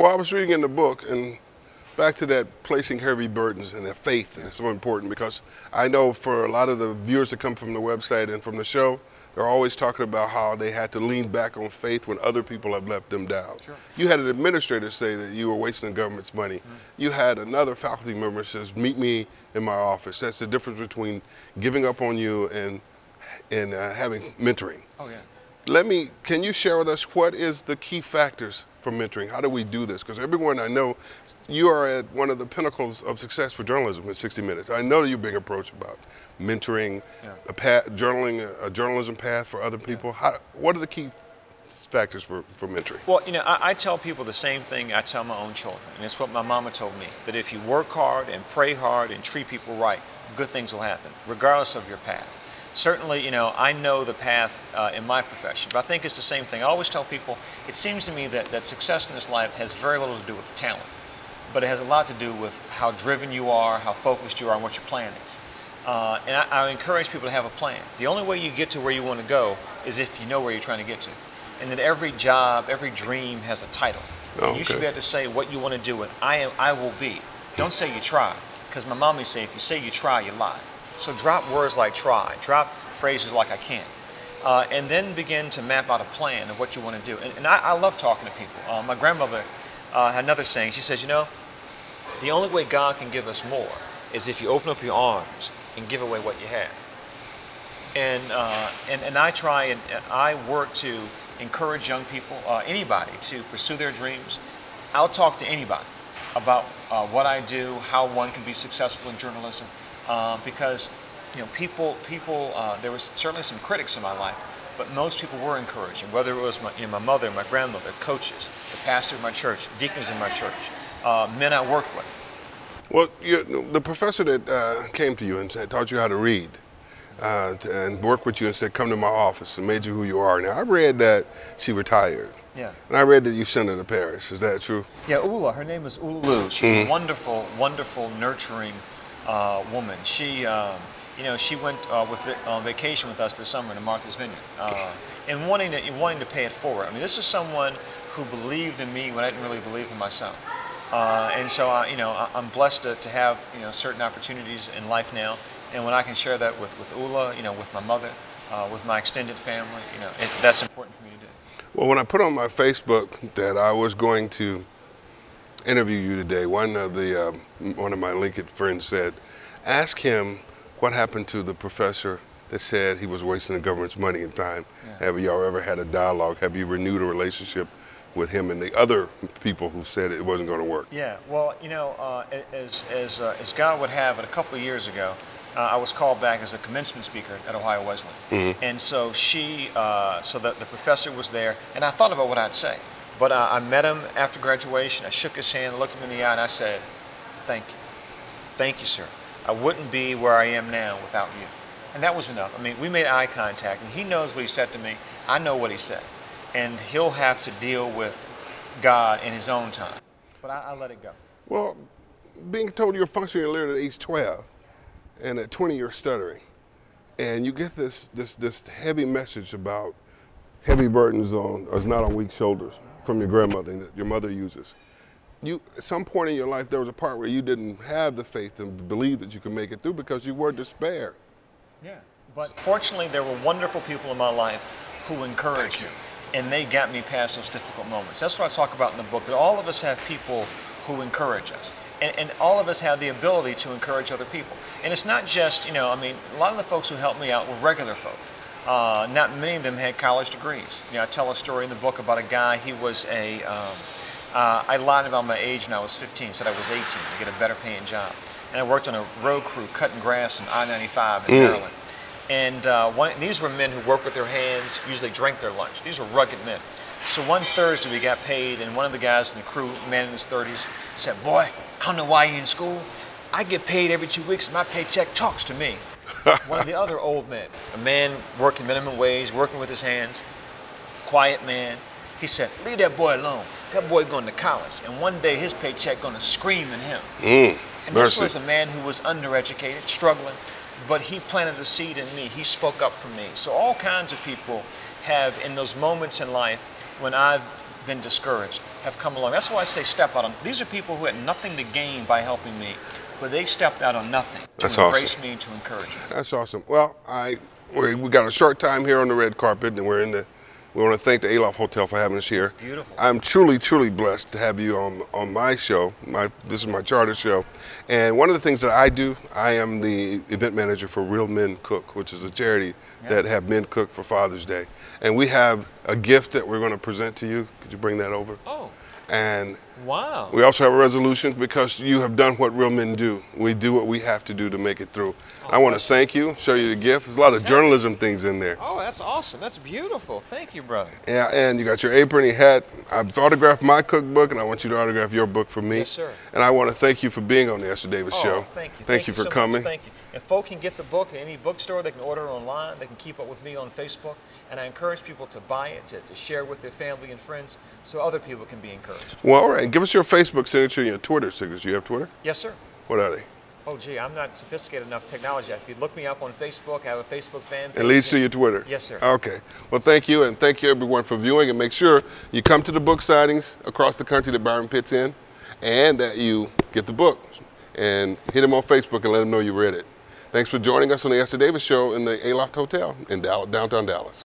Well, I was reading in the book, and back to that placing heavy burdens and that faith is so important, because I know for a lot of the viewers that come from the website and from the show, they're always talking about how they had to lean back on faith when other people have left them down. Sure. You had an administrator say that you were wasting the government's money. You had another faculty member says, meet me in my office. That's the difference between giving up on you and having mentoring. Oh, yeah. Can you share with us what is the key factors for mentoring? How do we do this? Because everyone I know, you are at one of the pinnacles of success for journalism in 60 Minutes. I know that you're being approached about mentoring, a journalism path for other people. What are the key factors for mentoring? Well, you know, I tell people the same thing I tell my own children, and it's what my mama told me, that if you work hard and pray hard and treat people right, good things will happen, regardless of your path. Certainly, you know, I know the path in my profession, but I think it's the same thing. I always tell people, it seems to me that success in this life has very little to do with talent, but it has a lot to do with how driven you are, how focused you are, and what your plan is. And I encourage people to have a plan. The only way you get to where you want to go is if you know where you're trying to get to. And that every job, every dream has a title. Okay. You should be able to say what you want to do and I will be. Don't say you try, because my mom used to say, if you say you try, you lie. So drop words like try, drop phrases like I can't, and then begin to map out a plan of what you want to do. And I love talking to people. My grandmother had another saying. She says, you know, the only way God can give us more is if you open up your arms and give away what you have. And I try and I work to encourage young people, anybody, to pursue their dreams. I'll talk to anybody about what I do, how one can be successful in journalism, because you know, there was certainly some critics in my life, but most people were encouraging, whether it was my mother, my grandmother, coaches, the pastor of my church, deacons in my church, men I worked with. Well, the professor that came to you and taught you how to read and worked with you and said, come to my office and made you who you are. Now, I read that she retired. Yeah. And I read that you sent her to Paris. Is that true? Yeah, Ula. Her name is Ulu. She's a wonderful, wonderful, nurturing woman. She, you know, she went on vacation with us this summer to Martha's Vineyard, and wanting to pay it forward. I mean, this is someone who believed in me when I didn't really believe in myself. And so, you know, I'm blessed to have, you know, certain opportunities in life now. And when I can share that with Ula, you know, with my mother, with my extended family, you know, that's important for me to do. Well, when I put on my Facebook that I was going to interview you today, one of my Lincoln friends said, ask him what happened to the professor that said he was wasting the government's money and time. Yeah. Have y'all ever had a dialogue? Have you renewed a relationship with him and the other people who said it wasn't going to work? Yeah, well, you know, as God would have it, a couple of years ago, I was called back as a commencement speaker at Ohio Wesleyan. And so the professor was there, and I thought about what I'd say. But I met him after graduation, I shook his hand, looked him in the eye, and I said, thank you. Thank you, sir. I wouldn't be where I am now without you. And that was enough. I mean, we made eye contact, and he knows what he said to me. I know what he said. And he'll have to deal with God in his own time. But I let it go. Well, being told you're functionally illiterate at age 12, and at 20 you're stuttering, and you get this heavy message about heavy burdens is not on weak shoulders from your grandmother that your mother uses. At some point in your life, there was a part where you didn't have the faith and believe that you could make it through because you were despair. Yeah, but fortunately there were wonderful people in my life who encouraged me, and they got me past those difficult moments. That's what I talk about in the book, that all of us have people who encourage us. And all of us have the ability to encourage other people. And it's not just, you know, I mean, a lot of the folks who helped me out were regular folk. Not many of them had college degrees. You know, I tell a story in the book about a guy, he was I lied about my age when I was 15, said I was 18 to get a better paying job. And I worked on a road crew cutting grass on I-95 in Maryland. And these were men who worked with their hands, usually drank their lunch. These were rugged men. So one Thursday we got paid, and one of the guys in the crew, a man in his 30s, said, boy, I don't know why you're in school. I get paid every 2 weeks, and my paycheck talks to me. One of the other old men, a man working minimum wage, working with his hands, quiet man, he said, leave that boy alone. That boy going to college, and one day his paycheck going to scream at him. And this was a man who was undereducated, struggling, but he planted a seed in me. He spoke up for me. So all kinds of people have, in those moments in life, when I've been discouraged have come along. That's why I say step out on. These are people who had nothing to gain by helping me, but they stepped out on nothing to embrace me, to encourage me. That's awesome. Well, we got a short time here on the red carpet, and we want to thank the Aloft Hotel for having us here. It's beautiful. I'm truly, truly blessed to have you on my show. This is my charter show. And one of the things that I do, I am the event manager for Real Men Cook, which is a charity that have men cook for Father's Day. And we have a gift that we're going to present to you. Could you bring that over? Oh. And wow. We also have a resolution because you have done what real men do. We do what we have to do to make it through. I want to thank you, show you the gift. There's a lot of journalism things in there. Oh, that's awesome. That's beautiful. Thank you, brother. Yeah, and you got your apron, your hat. I've autographed my cookbook, and I want you to autograph your book for me. Yes, sir. And I want to thank you for being on the Esther Davis Show. Thank you. Thank you for so coming. Much. Thank you. And folk can get the book at any bookstore. They can order it online. They can keep up with me on Facebook. And I encourage people to buy it, to share with their family and friends so other people can be encouraged. Well, all right. Give us your Facebook signature and your Twitter signature. You have Twitter? Yes, sir. What are they? Oh, gee, I'm not sophisticated enough technology. If you look me up on Facebook, I have a Facebook fan page. It leads to your Twitter? Yes, sir. Okay. Well, thank you, and thank you, everyone, for viewing. And make sure you come to the book signings across the country that Byron Pitts in, and that you get the book. And hit him on Facebook and let him know you read it. Thanks for joining us on the Esther Davis Show in the Aloft Hotel in downtown Dallas.